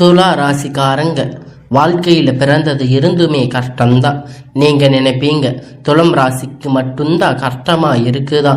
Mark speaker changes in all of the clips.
Speaker 1: துலா ராசிக்காரங்க வாழ்க்கையில் பிறந்தது இருந்துமே கஷ்டம்தான். நீங்கள் நினைப்பீங்க துலாம் ராசிக்கு மட்டும்தான் கஷ்டமாக இருக்குதா?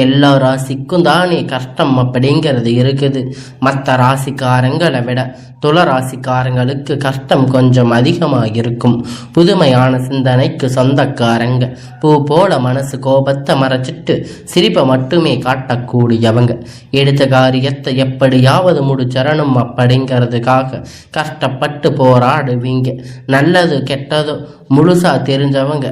Speaker 1: எல்லா ராசிக்கும் தானே கஷ்டம் அப்படிங்கிறது இருக்குது. மற்ற ராசிக்காரங்களை விட துல ராசிக்காரங்களுக்கு கஷ்டம் கொஞ்சம் அதிகமாக இருக்கும். புதுமையான சிந்தனைக்கு சொந்தக்காரங்க. பூ போல மனசு கோபத்தை மறைச்சிட்டு சிரிப்பை மட்டுமே காட்டக்கூடியவங்க. எடுத்த காரியத்தை எப்படியாவது முடிச்சரணும் அப்படிங்கிறதுக்காக கஷ்டப்பட்டு போராடுவீங்க. நல்லது கெட்டதோ முழுசா தெரிஞ்சவங்க.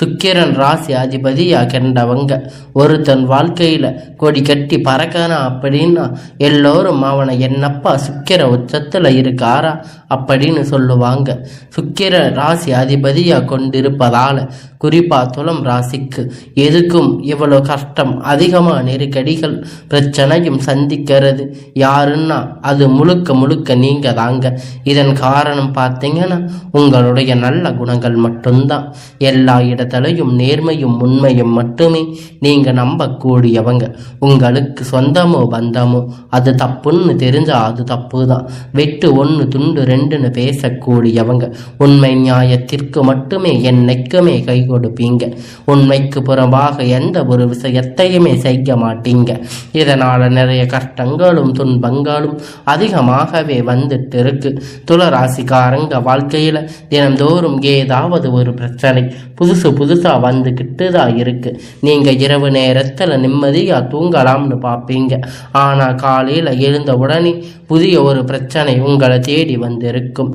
Speaker 1: சுக்கிரன் ராசி அதிபதியா கண்டவங்க. ஒருத்தன் வாழ்க்கையில கொடி கட்டி பறக்கணும் அப்படின்னா எல்லோரும் அவனை என்னப்பா சுக்கிர உச்சத்துல இருக்காரா அப்படின்னு சொல்லுவாங்க. சுக்கிர ராசி அதிபதியா கொண்டிருப்பதால குறிப்பா துலாம் ராசிக்கு எதுக்கும் இவ்வளோ கஷ்டம், அதிகமாக நெருக்கடிகள் பிரச்சனையும் சந்திக்கிறது யாருன்னா அது முழுக்க முழுக்க நீங்க தாங்க. இதன் காரணம் பார்த்தீங்கன்னா உங்களுடைய நல்ல குணங்கள் மட்டும்தான். எல்லா இடத்துலையும் நேர்மையும் உண்மையும் மட்டுமே நீங்க நம்பக்கூடியவங்க. உங்களுக்கு சொந்தமோ பந்தமோ அது தப்புன்னு தெரிஞ்சா அது தப்பு தான். வெட்டு ஒன்று துண்டு ரெண்டுன்னு பேசக்கூடியவங்க. உண்மை நியாயத்திற்கு மட்டுமே என்னைக்குமே கை கொடுப்பீங்க. உண்மைக்கு புறம்பாக எந்த ஒரு விஷயத்தையுமே செய்ய மாட்டீங்க. இதனால நிறைய கஷ்டங்களும் துன்பங்களும் அதிகமாகவே வந்துட்டு இருக்கு. துளராசிக்காரங்க வாழ்க்கையில தினந்தோறும் ஏதாவது ஒரு பிரச்சனை புதுசா வந்துக்கிட்டு தான் இருக்கு. நீங்க இரவு நேரத்துல நிம்மதியா தூங்கலாம்னு பார்ப்பீங்க. ஆனா காலையில எழுந்த உடனே புதிய ஒரு பிரச்சனை உங்களை தேடி வந்திருக்கும்.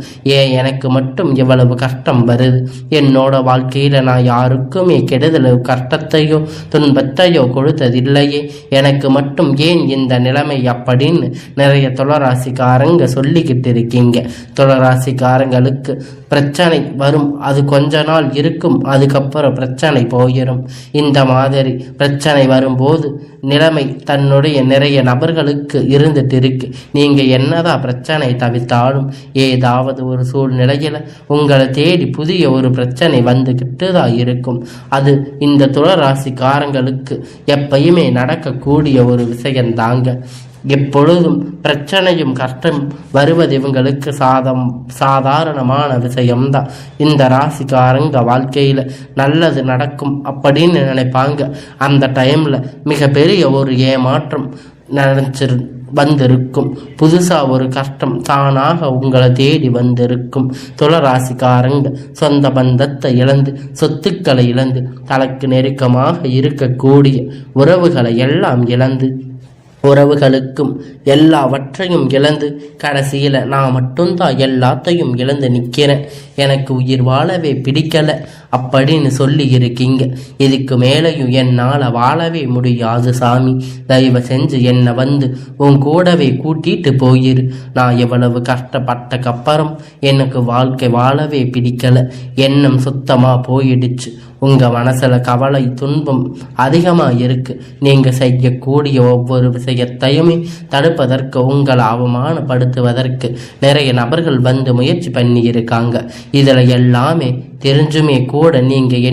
Speaker 1: எனக்கு மட்டும் இவ்வளவு கஷ்டம் வருது? என்னோட வாழ்க்கையில நான் யாருக்குமே கெடுதல் கஷ்டத்தையோ துன்பத்தையோ கொடுத்ததில்லையே, எனக்கு மட்டும் ஏன் இந்த நிலைமை அப்படின்னு நிறைய துளராசிக்காரங்க சொல்லிக்கிட்டு இருக்கீங்க. துளராசிக்காரங்களுக்கு பிரச்சனை வரும், அது கொஞ்ச நாள் இருக்கும், அதுக்கப்புறம் பிரச்சனை போயிடும். இந்த மாதிரி பிரச்சனை வரும்போது நிலைமை தன்னுடைய நிறைய நபர்களுக்கு இருந்துட்டு இருக்கு. நீங்க என்னதான் பிரச்சனை தவிர்த்தாலும் ஏதாவது ஒரு சூழ்நிலையில உங்களை தேடி புதிய ஒரு பிரச்சனை வந்துகிட்டு தான் இருக்கும். அது இந்த துளராசிக்காரங்களுக்கு எப்பயுமே நடக்கக்கூடிய ஒரு விஷயம்தாங்க. எப்பொழுதும் பிரச்சனையும் கஷ்டம் வருவது இவங்களுக்கு சாதாரணமான விஷயம்தான். இந்த ராசிக்காரங்க வாழ்க்கையில் நல்லது நடக்கும் அப்படின்னு நினைப்பாங்க. அந்த டைமில் மிகப்பெரிய ஒரு ஏமாற்றம் வந்திருக்கும். புதுசா ஒரு கஷ்டம் தானாக உங்களை தேடி வந்திருக்கும். துளராசிக்காரங்க சொந்த பந்தத்தை இழந்து சொத்துக்களை இழந்து தனக்கு நெருக்கமாக இருக்கக்கூடிய உறவுகளை எல்லாம் இழந்து உறவுகளுக்கும் எல்லாவற்றையும் இழந்து கடைசியில் நான் மட்டும்தான் எல்லாத்தையும் இழந்து நிற்கிறேன், எனக்கு உயிர் வாழவே பிடிக்கலை அப்படின்னு சொல்லி இருக்கீங்க. இதுக்கு மேலேயும் என்னால் வாழவே முடியாது சாமி, தயவு செஞ்சு என்னை வந்து உன் கூடவே கூட்டிட்டு போயிரு. நான் எவ்வளவு கஷ்டப்பட்டக்கப்புறம் எனக்கு வாழ்க்கை வாழவே பிடிக்கலை, எண்ணம் சுத்தமாக போயிடுச்சு. உங்கள் மனசில் கவலை துன்பம் அதிகமாக இருக்குது. நீங்கள் செய்யக்கூடிய ஒவ்வொரு விஷயத்தையுமே தடுப்பதற்கு உங்களை அவமானப்படுத்துவதற்கு நிறைய நபர்கள் வந்து முயற்சி பண்ணி இருக்காங்க. இதில் எல்லாமே தெரிஞ்சுமே கூட நீங்கள்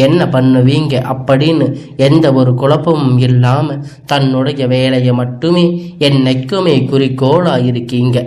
Speaker 1: என்ன பண்ணுவீங்க அப்படின்னு எந்த ஒரு குழப்பமும் இல்லாமல் தன்னுடைய வேலையை மட்டுமே என்னைக்குமே குறிக்கோளாக இருக்கீங்க.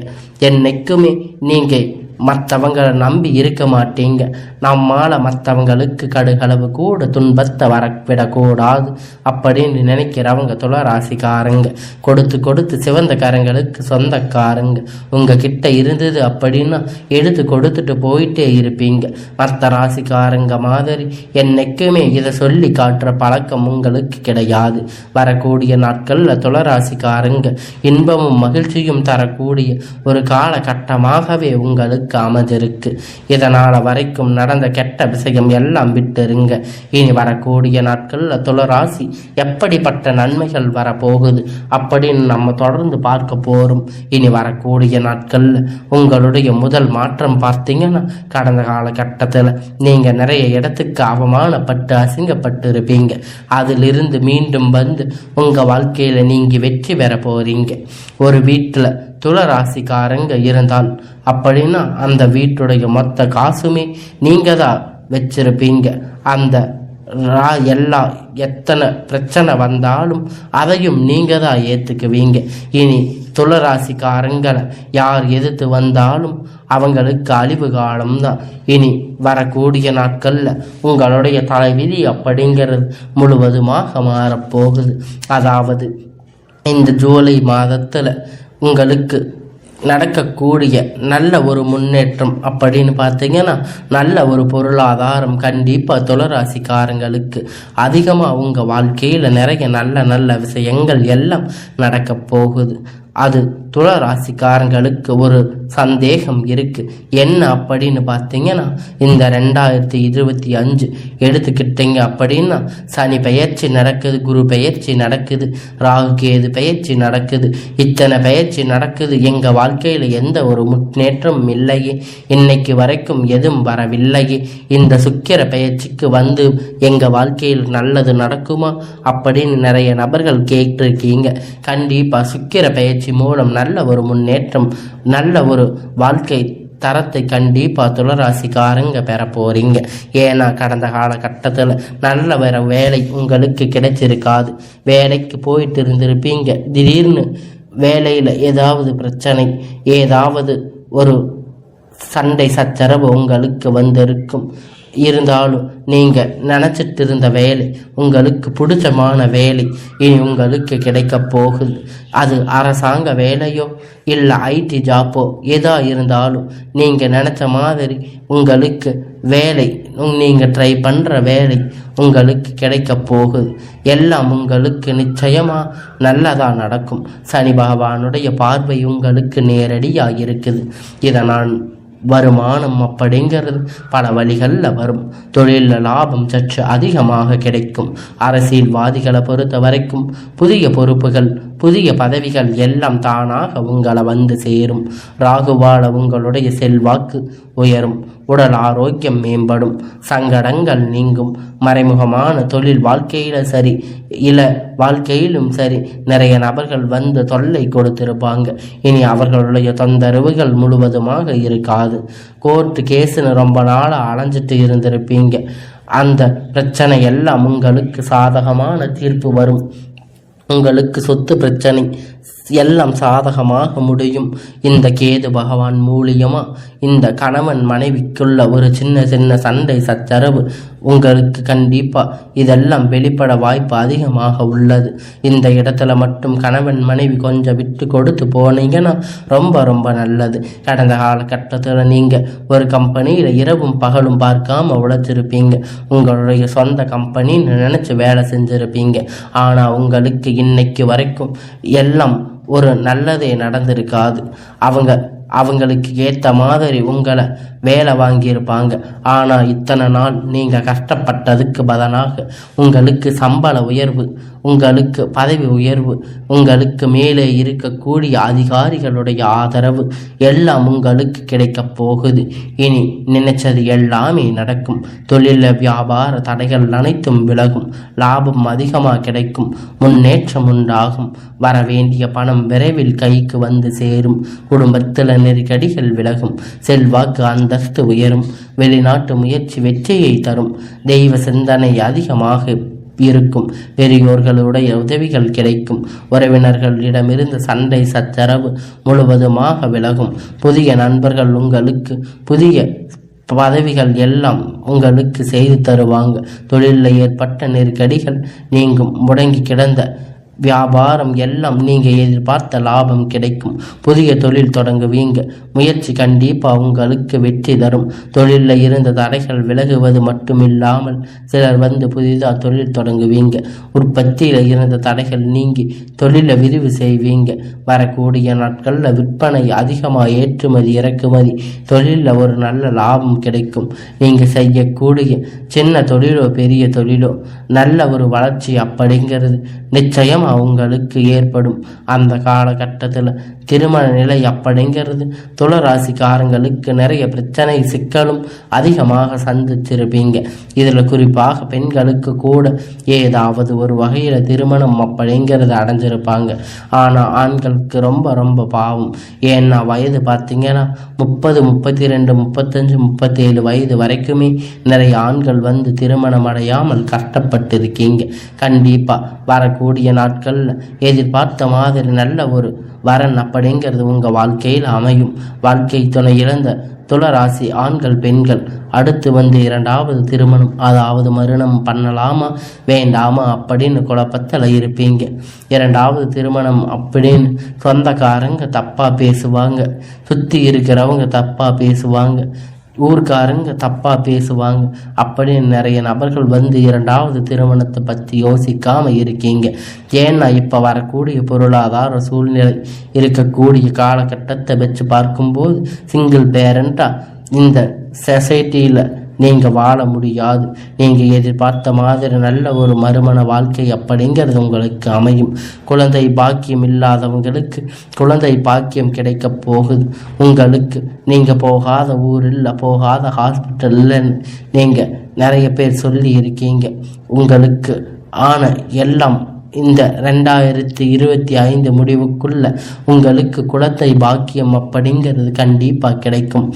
Speaker 1: என்னைக்குமே நீங்கள் மற்றவங்களை நம்பி இருக்க மாட்டீங்க. நம்மால் மற்றவங்களுக்கு கடுகளவு கூட துன்பத்தை வரவிடக்கூடாது அப்படின்னு நினைக்கிறவங்க துளராசிக்காரங்க. கொடுத்து சிவந்தக்காரங்களுக்கு சொந்தக்காரங்க. உங்ககிட்ட இருந்தது அப்படின்னா எடுத்து கொடுத்துட்டு போயிட்டே இருப்பீங்க. மற்ற ராசிக்காரங்க மாதிரி என்னைக்குமே இதை சொல்லி காட்டுற பழக்கம் உங்களுக்கு கிடையாது. வரக்கூடிய நாட்களில் துளராசிக்காரங்க இன்பமும் மகிழ்ச்சியும் தரக்கூடிய ஒரு காலகட்டமாகவே உங்களுக்கு அமைஞ்சிருக்கு. இதனால வரைக்கும் நடந்த கெட்ட விஷயம் எல்லாம் விட்டுருங்க. இனி வரக்கூடிய நாட்கள்ல துளராசி எப்படிப்பட்ட நன்மைகள் வரப்போகுது அப்படின்னு நம்ம தொடர்ந்து பார்க்க போறோம். இனி வரக்கூடிய நாட்கள்ல உங்களுடைய முதல் மாற்றம் பார்த்தீங்கன்னா, கடந்த காலகட்டத்தில் நீங்க நிறைய இடத்துக்கு அவமானப்பட்டு அசிங்கப்பட்டு இருப்பீங்க. அதிலிருந்து மீண்டும் வந்து உங்க வாழ்க்கையில நீங்க வெற்றி பெற போறீங்க. ஒரு வீட்டுல துளராசிக்காரங்க இருந்தால் அப்படின்னா அந்த வீட்டுடைய மொத்த காசுமே நீங்க தான் வச்சிருப்பீங்க. அந்த எத்தனை பிரச்சனை வந்தாலும் அதையும் நீங்க தான் ஏற்றுக்குவீங்க. இனி துளராசிக்காரங்களை யார் எதிர்த்து வந்தாலும் அவங்களுக்கு அழிவு காலம்தான். இனி வரக்கூடிய நாட்களில் உங்களுடைய தலைவிதி அப்படிங்கிறது முழுவதுமாக மாறப்போகுது. அதாவது இந்த ஜூலை மாதத்தில் உங்களுக்கு நடக்கக்கூடிய நல்ல ஒரு முன்னேற்றம் அப்படின்னு பார்த்தீங்கன்னா, நல்ல ஒரு பொருளாதாரம் கண்டிப்பாக துளராசிக்காரங்களுக்கு அதிகமாக உங்கள் வாழ்க்கையில் நிறைய நல்ல நல்ல விஷயங்கள் எல்லாம் நடக்க போகுது. அது துளராசிக்காரங்களுக்கு ஒரு சந்தேகம் இருக்குது. என்ன அப்படின்னு பார்த்தீங்கன்னா, இந்த 2025 எடுத்துக்கிட்டீங்க அப்படின்னா சனி பெயர்ச்சி நடக்குது, குரு பெயர்ச்சி நடக்குது, ராகு கேது பெயர்ச்சி நடக்குது, இத்தனை பெயர்ச்சி நடக்குது. எங்கள் வாழ்க்கையில் எந்த ஒரு முன்னேற்றமும் இல்லையே, இன்னைக்கு வரைக்கும் எதுவும் வரவில்லையே, இந்த சுக்கிர பெயர்ச்சிக்கு வந்து எங்கள் வாழ்க்கையில் நல்லது நடக்குமா அப்படின்னு நிறைய நபர்கள் கேட்டிருக்கீங்க. கண்டிப்பாக சுக்கிர பெயர்ச்சி மூலம் நல்ல ஒரு முன்னேற்றம், நல்ல ஒரு வாழ்க்கை தரத்தை கண்டிப்பாக துளராசிக்காரங்க பெற போறீங்க. ஏன்னா கடந்த காலகட்டத்தில் நல்ல வேலை உங்களுக்கு கிடைச்சிருக்காது. வேலைக்கு போயிட்டு இருந்திருப்பீங்க, திடீர்னு வேலையில் ஏதாவது பிரச்சனை, ஏதாவது ஒரு சண்டை சச்சரவு உங்களுக்கு வந்திருக்கும். இருந்தாலும் நீங்கள் நினச்சிட்டு இருந்த வேலை, உங்களுக்கு பிடிச்சமான வேலை இனி உங்களுக்கு கிடைக்க போகுது. அது அரசாங்க வேலையோ இல்லை ஐடி ஜாப்போ எதா இருந்தாலும் நீங்கள் நினச்ச மாதிரி உங்களுக்கு வேலை, நீங்கள் ட்ரை பண்ணுற வேலை உங்களுக்கு கிடைக்க போகுது. எல்லாம் உங்களுக்கு நிச்சயமாக நல்லதாக நடக்கும். சனி பகவானுடைய பார்வை உங்களுக்கு நேரடியாக இருக்குது. இதை நான் வருமானம் அப்படிங்கிறது பல வழிகளில் வரும். தொழிலில் லாபம் சற்று அதிகமாக கிடைக்கும். அரசியல்வாதிகளை பொறுத்த வரைக்கும் புதிய பொறுப்புகள், புதிய பதவிகள் எல்லாம் தானாக உங்களை வந்து சேரும். ராகுவால உங்களுடைய செல்வாக்கு உயரும், உடல் ஆரோக்கியம் மேம்படும், சங்கடங்கள் நீங்கும். மறைமுகமான தொழில் வாழ்க்கையில சரி, வாழ்க்கையிலும் சரி, நிறைய நபர்கள் வந்து தொல்லை கொடுத்திருப்பாங்க. இனி அவர்களுடைய தொந்தரவுகள் முழுவதுமாக இருக்காது. கோர்ட்டு கேஸுன்னு ரொம்ப நாளாக அலைஞ்சிட்டு இருந்திருப்பீங்க. அந்த பிரச்சனை எல்லாம் உங்களுக்கு சாதகமான தீர்ப்பு வரும். உங்களுக்கு சொத்து பிரச்சனை எல்லாம் சாதகமாக முடியும். இந்த கேது பகவான் மூலியமா இந்த கணவன் மனைவிக்குள்ள ஒரு சின்ன சின்ன சண்டை சச்சரவு உங்களுக்கு கண்டிப்பாக இதெல்லாம் வெளிப்பட வாய்ப்பு அதிகமாக உள்ளது. இந்த இடத்துல மட்டும் கணவன் மனைவி கொஞ்சம் விட்டு கொடுத்து போனீங்கன்னா ரொம்ப ரொம்ப நல்லது. கடந்த காலகட்டத்தில் நீங்கள் ஒரு கம்பெனியில் இரவும் பகலும் பார்க்காம உழைச்சிருப்பீங்க. உங்களுடைய சொந்த கம்பெனின்னு நினச்சி வேலை செஞ்சுருப்பீங்க. ஆனால் உங்களுக்கு இன்னைக்கு வரைக்கும் எல்லாம் ஒரு நல்லதே நடந்திருக்காது. அவங்களுக்கு ஏற்ற மாதிரி உங்களை வேலை வாங்கியிருப்பாங்க. ஆனால் இத்தனை நாள் நீங்கள் கஷ்டப்பட்டதுக்கு பதிலாக உங்களுக்கு சம்பள உயர்வு, உங்களுக்கு பதவி உயர்வு, உங்களுக்கு மேலே இருக்கக்கூடிய அதிகாரிகளுடைய ஆதரவு எல்லாம் உங்களுக்கு கிடைக்கப் போகுது. இனி நினைச்சது எல்லாமே நடக்கும். தொழில வியாபார தடைகள் அனைத்தும் விலகும். லாபம் அதிகமாக கிடைக்கும். முன்னேற்றம் உண்டாகும். வர வேண்டிய பணம் விரைவில் கைக்கு வந்து சேரும். குடும்பத்தில் நெருக்கடிகள் விலகும். செல்வாக்கு அந்தஸ்து உயரும். வெளிநாட்டு முயற்சி வெற்றியை தரும். தெய்வ சிந்தனை அதிகமாக இருக்கும். பெரியோர்களுடைய உதவிகள் கிடைக்கும். உறவினர்களிடமிருந்து சண்டை சச்சரவு முழுவதுமாக விலகும். புதிய நண்பர்கள் உங்களுக்கு புதிய பதவிகள் எல்லாம் உங்களுக்கு செய்து தருவாங்க. தொழிலில் ஏற்பட்ட நெருக்கடிகள் நீங்கும். முடங்கி கிடந்த வியாபாரம் எல்லாம் நீங்கள் எதிர்பார்த்த லாபம் கிடைக்கும். புதிய தொழில் தொடங்குவீங்க. முயற்சி கண்டிப்பாக உங்களுக்கு வெற்றி தரும். தொழிலில் இருந்த தடைகள் விலகுவது மட்டுமில்லாமல் சிலர் வந்து புதிதாக தொழில் தொடங்குவீங்க. உற்பத்தியில் இருந்த தடைகள் நீங்கி தொழிலை விரிவு செய்வீங்க. வரக்கூடிய நாட்களில் விற்பனை அதிகமாக, ஏற்றுமதி இறக்குமதி தொழிலில் ஒரு நல்ல லாபம் கிடைக்கும். நீங்கள் செய்யக்கூடிய சின்ன தொழிலோ பெரிய தொழிலோ நல்ல ஒரு வளர்ச்சி அப்படிங்கிறது நிச்சயம் அவங்களுக்கு ஏற்படும். அந்த காலகட்டத்தில் திருமண நிலை அப்படிங்கிறது துளராசிக்காரங்களுக்கு நிறைய பிரச்சனை சிக்கலும் அதிகமாக சந்திச்சிருப்பீங்க. இதில் குறிப்பாக பெண்களுக்கு கூட ஏதாவது ஒரு வகையில் திருமணம் அப்படிங்கிறது அடைஞ்சிருப்பாங்க. ஆனால் ஆண்களுக்கு ரொம்ப ரொம்ப பாவம். ஏன்னா வயது பார்த்தீங்கன்னா 30, 32, 35, 37 வயது வரைக்குமே நிறைய ஆண்கள் வந்து திருமணம் அடையாமல் கஷ்டப்பட்டு இருக்கீங்க. கண்டிப்பாக வரக்கூடிய நாட்கள் நாட்களில் எதிர்பார்த்த மாதிரி நல்ல ஒரு வரன் அப்படிங்கிறது உங்கள் வாழ்க்கையில் அமையும். வாழ்க்கை துணை இழந்த துளராசி ஆண்கள் பெண்கள் அடுத்து வந்து இரண்டாவது திருமணம் அதாவது மறுமணம் பண்ணலாமா வேண்டாமா அப்படின்னு குழப்பத்தில் இருப்பீங்க. இரண்டாவது திருமணம் அப்படின்னு சொந்தக்காரங்க தப்பாக பேசுவாங்க, சுற்றி இருக்கிறவங்க தப்பாக பேசுவாங்க, ஊர்க்காரங்க தப்பாக பேசுவாங்க அப்படின்னு நிறைய நபர்கள் வந்து இரண்டாவது திருமணத்தை பற்றி யோசிக்காமல் இருக்கீங்க. ஏன்னா இப்போ வரக்கூடிய பொருளாதார சூழ்நிலை இருக்கக்கூடிய காலகட்டத்தை வச்சு பார்க்கும்போது சிங்கிள் பேரண்ட்டாக இந்த சொசைட்டியில் நீங்கள் வாழ முடியாது. நீங்கள் எதிர்பார்த்த மாதிரி நல்ல ஒரு மறுமண வாழ்க்கை அப்படிங்கிறது உங்களுக்கு அமையும். குழந்தை பாக்கியம் இல்லாதவங்களுக்கு குழந்தை பாக்கியம் கிடைக்க போகுது. உங்களுக்கு நீங்கள் போகாத ஊர் இல்லை, போகாத ஹாஸ்பிட்டல் இல்லைன்னு நீங்கள் நிறைய பேர் சொல்லி இருக்கீங்க. உங்களுக்கு ஆன எல்லாம் இந்த 2025 முடிவுக்குள்ள உங்களுக்கு குழந்தை பாக்கியம் அப்படிங்கிறது கண்டிப்பாக கிடைக்கும்.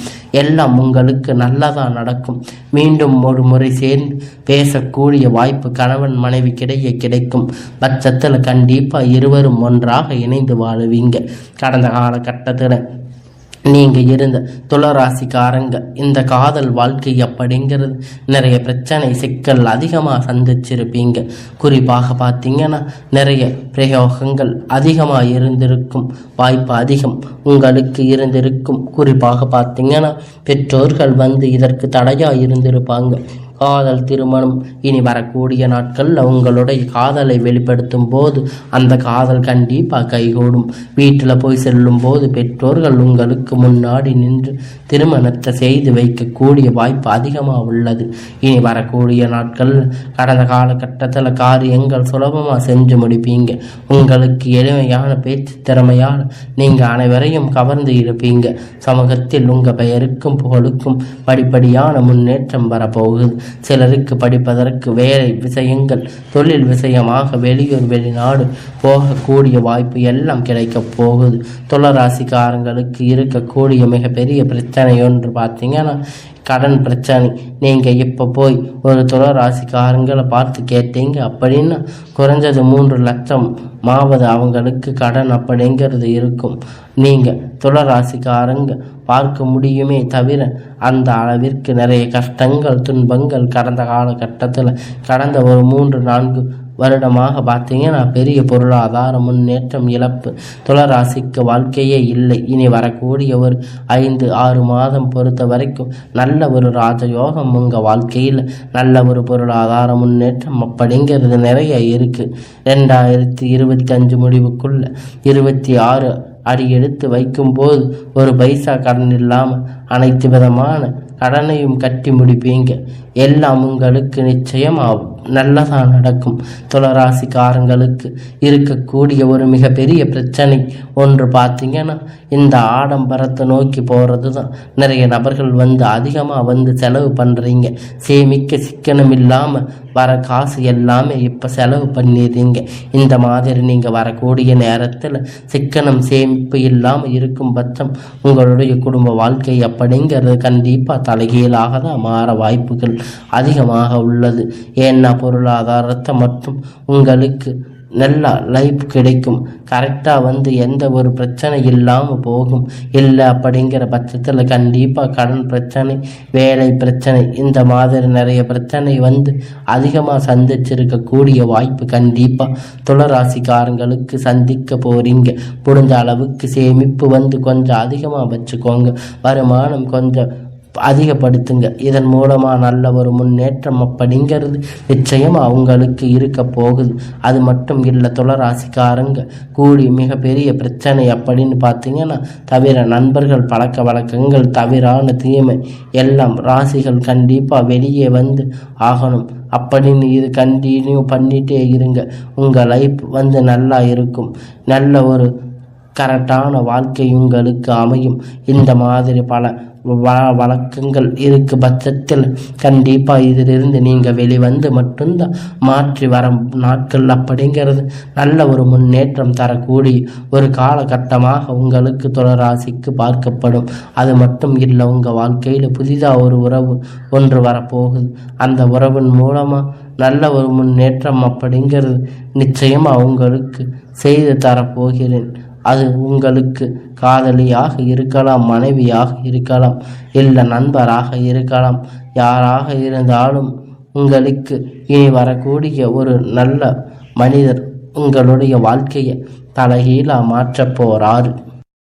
Speaker 1: எல்லாம் உங்களுக்கு நல்லதாக நடக்கும். மீண்டும் ஒரு முறை சேர்ந்து பேசக்கூடிய வாய்ப்பு கணவன் மனைவி கிடைக்கும் பட்சத்தில் கண்டிப்பாக இருவரும் ஒன்றாக இணைந்து வாழுவீங்க. கடந்த காலகட்டத்தில் நீங்கள் இருந்த துளராசிக்காரங்க இந்த காதல் வாழ்க்கை அப்படிங்கிறது நிறைய பிரச்சனை சிக்கல் அதிகமாக சந்திச்சிருப்பீங்க. குறிப்பாக பார்த்தீங்கன்னா நிறைய பிரயோகங்கள் அதிகமாக இருந்திருக்கும் வாய்ப்பு அதிகம் உங்களுக்கு இருந்திருக்கும். குறிப்பாக பார்த்தீங்கன்னா பெற்றோர்கள் வந்து இதற்கு தடையாக இருந்திருப்பாங்க. காதல் திருமணம் இனி வரக்கூடிய நாட்களில் உங்களுடைய காதலை வெளிப்படுத்தும் போது அந்த காதல் கண்டிப்பாக கைகூடும். வீட்டில் போய் செல்லும் போது பெற்றோர்கள் உங்களுக்கு முன்னாடி நின்று திருமணத்தை செய்து வைக்கக்கூடிய வாய்ப்பு அதிகமாக உள்ளது. இனி வரக்கூடிய நாட்களில் கடந்த காலகட்டத்தில் காரியங்கள் சுலபமாக செஞ்சு முடிப்பீங்க. உங்களுக்கு எளிமையான பேச்சு திறமையால் நீங்கள் அனைவரையும் கவர்ந்து இருப்பீங்க. சமூகத்தில் உங்கள் பெயருக்கும் புகழுக்கும் படிப்படியான முன்னேற்றம் வரப்போகுது. சிலருக்கு படிப்பதற்கு வேலை விஷயங்கள் தொழில் விஷயமாக வெளியூர் வெளிநாடு போகக்கூடிய வாய்ப்பு எல்லாம் கிடைக்க போகுது. துளராசிக்காரங்களுக்கு இருக்கக்கூடிய மிகப்பெரிய பிரச்சனை ஒன்று பார்த்தீங்கன்னா கடன் பிரச்சனை. நீங்கள் இப்போ போய் ஒரு துளராசிக்காரங்களை பார்த்து கேட்டீங்க அப்படின்னா குறைஞ்சது 3 லட்சம் மாவது அவங்களுக்கு கடன் அப்படிங்கிறது இருக்கும். நீங்கள் துளராசிக்காரங்க பார்க்க முடியுமே தவிர அந்த அளவிற்கு நிறைய கஷ்டங்கள் துன்பங்கள் கடந்த காலகட்டத்தில் கடந்த ஒரு 3-4 வருடமாக பார்த்தீங்கன்னா பெரிய பொருளாதார முன்னேற்றம் இழப்பு துளராசிக்கு வாழ்க்கையே இல்லை. இனி வரக்கூடிய ஒரு 5-6 மாதம் பொறுத்த வரைக்கும் நல்ல ஒரு ராஜயோகம் உங்கள் வாழ்க்கையில் நல்ல ஒரு பொருளாதார முன்னேற்றம் அப்படிங்கிறது நிறைய இருக்குது. 2025 முடிவுக்குள்ள 26 அடி எடுத்து வைக்கும்போது ஒரு பைசா கடன் இல்லாமல் அனைத்து விதமான கடனையும் கட்டி முடிப்பீங்க. எல்லாம் உங்களுக்கு நிச்சயமாகும் நல்லதாக நடக்கும். துளராசிக்காரங்களுக்கு இருக்கக்கூடிய ஒரு மிகப்பெரிய பிரச்சனை ஒன்று பார்த்தீங்கன்னா இந்த ஆடம்பரத்தை நோக்கி போகிறது தான். நிறைய நபர்கள் வந்து அதிகமாக வந்து செலவு பண்ணுறீங்க. சேமிக்க சிக்கனம் இல்லாமல் வர காசு எல்லாமே இப்போ செலவு பண்ணிடுறீங்க. இந்த மாதிரி நீங்கள் வரக்கூடிய நேரத்தில் சிக்கனம் சேமிப்பு இல்லாமல் இருக்கும் பட்சம் உங்களுடைய குடும்ப வாழ்க்கை அப்படிங்கிறது கண்டிப்பாக தலைகீழாக தான் மாற வாய்ப்புகள் அதிகமாக உள்ளது. ஏன்னா பொருளாதாரத்தை மட்டும் உங்களுக்கு நல்ல லைஃப் கிடைக்கும். கரெக்டாக வந்து எந்த ஒரு பிரச்சனை இல்லாமல் போகும். இல்லை அப்படிங்கிற பட்சத்தில் கண்டிப்பாக கடன் பிரச்சனை வேலை பிரச்சனை இந்த மாதிரி நிறைய பிரச்சனை வந்து அதிகமாக சந்திச்சிருக்கக்கூடிய வாய்ப்பு கண்டிப்பாக துளராசிக்காரங்களுக்கு சந்திக்க போகிறீங்க. முடிஞ்ச அளவுக்கு சேமிப்பு வந்து கொஞ்சம் அதிகமாக வச்சுக்கோங்க. வருமானம் கொஞ்சம் அதிகப்படுத்துங்க. இதன் மூலமாக நல்ல ஒரு முன்னேற்றம் அப்படிங்கிறது நிச்சயம் அவங்களுக்கு இருக்க போகுது. அது மட்டும் இல்லை துளராசிக்காரங்க கூடி மிகப்பெரிய பிரச்சனை அப்படின்னு பார்த்தீங்கன்னா தவிர நண்பர்கள் பழக்க வழக்கங்கள் தவிரான தீமை எல்லாம் ராசிகள் கண்டிப்பாக வெளியே வந்து ஆகணும் அப்படின்னு இது கண்டினியூ பண்ணிகிட்டே இருங்க. உங்கள் லைஃப் வந்து நல்லா இருக்கும். நல்ல ஒரு கரெக்டான வாழ்க்கை உங்களுக்கு அமையும். இந்த மாதிரி பல வழக்கங்கள் இருக்கு பட்சத்தில் கண்டிப்பாக இதிலிருந்து நீங்கள் வெளிவந்து மட்டும்தான் மாற்றி வர நாட்கள் அப்படிங்கிறது நல்ல ஒரு முன்னேற்றம் தரக்கூடிய ஒரு காலகட்டமாக உங்களுக்கு துளராசிக்கு பார்க்கப்படும். அது மட்டும் இல்லை, உங்கள் வாழ்க்கையில் புதிதாக ஒரு உறவு ஒன்று வரப்போகுது. அந்த உறவின் மூலமாக நல்ல ஒரு முன்னேற்றம் அப்படிங்கிறது நிச்சயமாக உங்களுக்கு செய்து தரப்போகிறேன். அது உங்களுக்கு காதலியாக இருக்கலாம், மனைவியாக இருக்கலாம், இல்லை நண்பராக இருக்கலாம். யாராக இருந்தாலும் உங்களுக்கு இனி வரக்கூடிய ஒரு நல்ல மனிதர் உங்களுடைய வாழ்க்கையை தலைகீழாக மாற்றப் போகிறாரு.